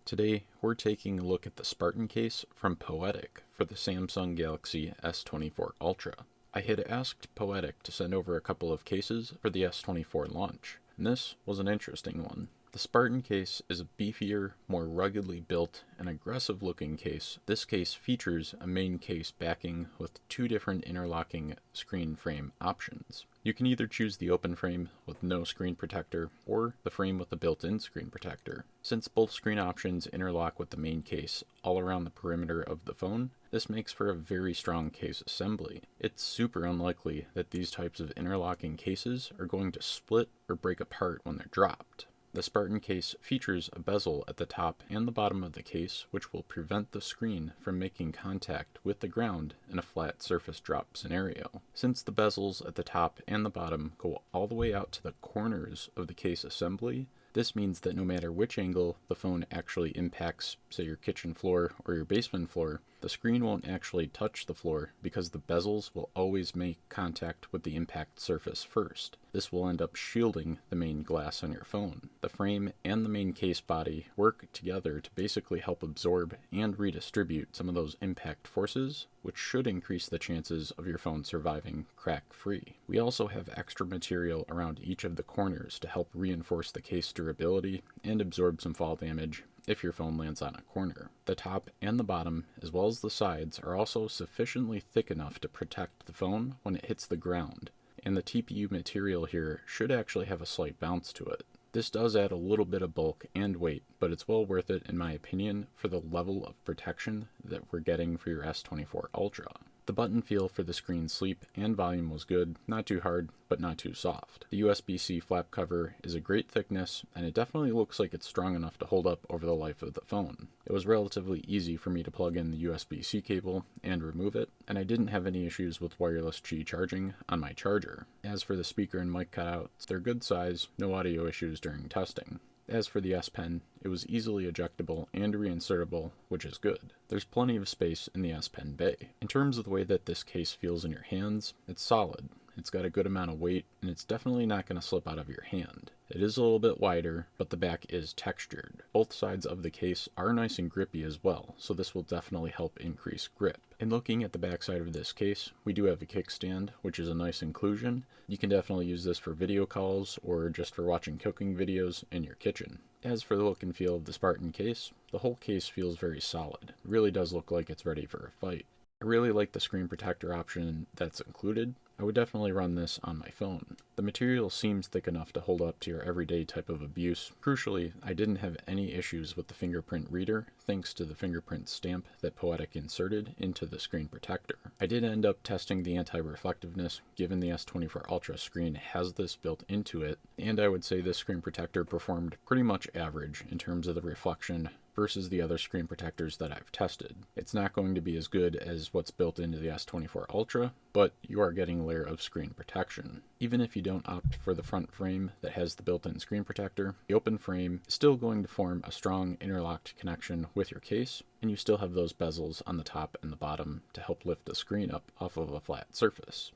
Today, we're taking a look at the Spartan case from Poetic for the Samsung Galaxy S24 Ultra. I had asked Poetic to send over a couple of cases for the S24 launch, and this was an interesting one. The Spartan case is a beefier, more ruggedly built, and aggressive-looking case. This case features a main case backing with two different interlocking screen frame options. You can either choose the open frame with no screen protector or the frame with a built-in screen protector. Since both screen options interlock with the main case all around the perimeter of the phone, this makes for a very strong case assembly. It's super unlikely that these types of interlocking cases are going to split or break apart when they're dropped. The Spartan case features a bezel at the top and the bottom of the case, which will prevent the screen from making contact with the ground in a flat surface drop scenario. Since the bezels at the top and the bottom go all the way out to the corners of the case assembly, this means that no matter which angle the phone actually impacts, say your kitchen floor or your basement floor, the screen won't actually touch the floor because the bezels will always make contact with the impact surface first. This will end up shielding the main glass on your phone. The frame and the main case body work together to basically help absorb and redistribute some of those impact forces, which should increase the chances of your phone surviving crack-free. We also have extra material around each of the corners to help reinforce the case durability and absorb some fall damage if your phone lands on a corner. The top and the bottom, as well as the sides, are also sufficiently thick enough to protect the phone when it hits the ground, and the TPU material here should actually have a slight bounce to it. This does add a little bit of bulk and weight, but it's well worth it in my opinion for the level of protection that we're getting for your S24 Ultra. The button feel for the screen sleep and volume was good, not too hard, but not too soft. The USB-C flap cover is a great thickness, and it definitely looks like it's strong enough to hold up over the life of the phone. It was relatively easy for me to plug in the USB-C cable and remove it, and I didn't have any issues with wireless Qi charging on my charger. As for the speaker and mic cutouts, they're good size, no audio issues during testing. As for the S Pen, it was easily ejectable and reinsertable, which is good. There's plenty of space in the S Pen bay. In terms of the way that this case feels in your hands, it's solid. It's got a good amount of weight, and it's definitely not going to slip out of your hand. It is a little bit wider, but the back is textured. Both sides of the case are nice and grippy as well, so this will definitely help increase grip. In looking at the back side of this case, we do have a kickstand, which is a nice inclusion. You can definitely use this for video calls or just for watching cooking videos in your kitchen. As for the look and feel of the Spartan case, the whole case feels very solid. It really does look like it's ready for a fight. I really like the screen protector option that's included. I would definitely run this on my phone. The material seems thick enough to hold up to your everyday type of abuse. Crucially, I didn't have any issues with the fingerprint reader, thanks to the fingerprint stamp that Poetic inserted into the screen protector. I did end up testing the anti-reflectiveness, given the S24 Ultra screen has this built into it, and I would say this screen protector performed pretty much average in terms of the reflection versus the other screen protectors that I've tested. It's not going to be as good as what's built into the S24 Ultra, but you are getting a layer of screen protection. Even if you don't opt for the front frame that has the built-in screen protector, the open frame is still going to form a strong interlocked connection with your case, and you still have those bezels on the top and the bottom to help lift the screen up off of a flat surface.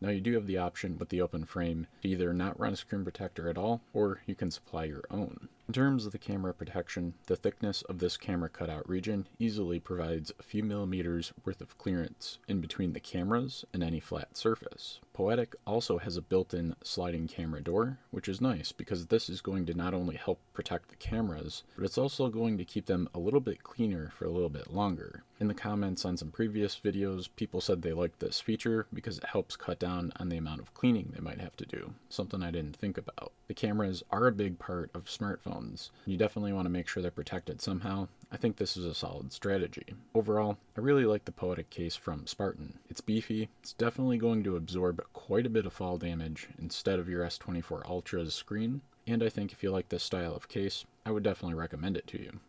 Now you do have the option with the open frame to either not run a screen protector at all, or you can supply your own. In terms of the camera protection, the thickness of this camera cutout region easily provides a few millimeters worth of clearance in between the cameras and any flat surface. Poetic also has a built-in sliding camera door, which is nice because this is going to not only help protect the cameras, but it's also going to keep them a little bit cleaner for a little bit longer. In the comments on some previous videos, people said they liked this feature because it helps cut down on the amount of cleaning they might have to do, something I didn't think about. The cameras are a big part of smartphones. You definitely want to make sure they're protected somehow. I think this is a solid strategy. Overall, I really like the Poetic case from Spartan. It's beefy, it's definitely going to absorb quite a bit of fall damage instead of your S24 Ultra's screen, and I think if you like this style of case, I would definitely recommend it to you.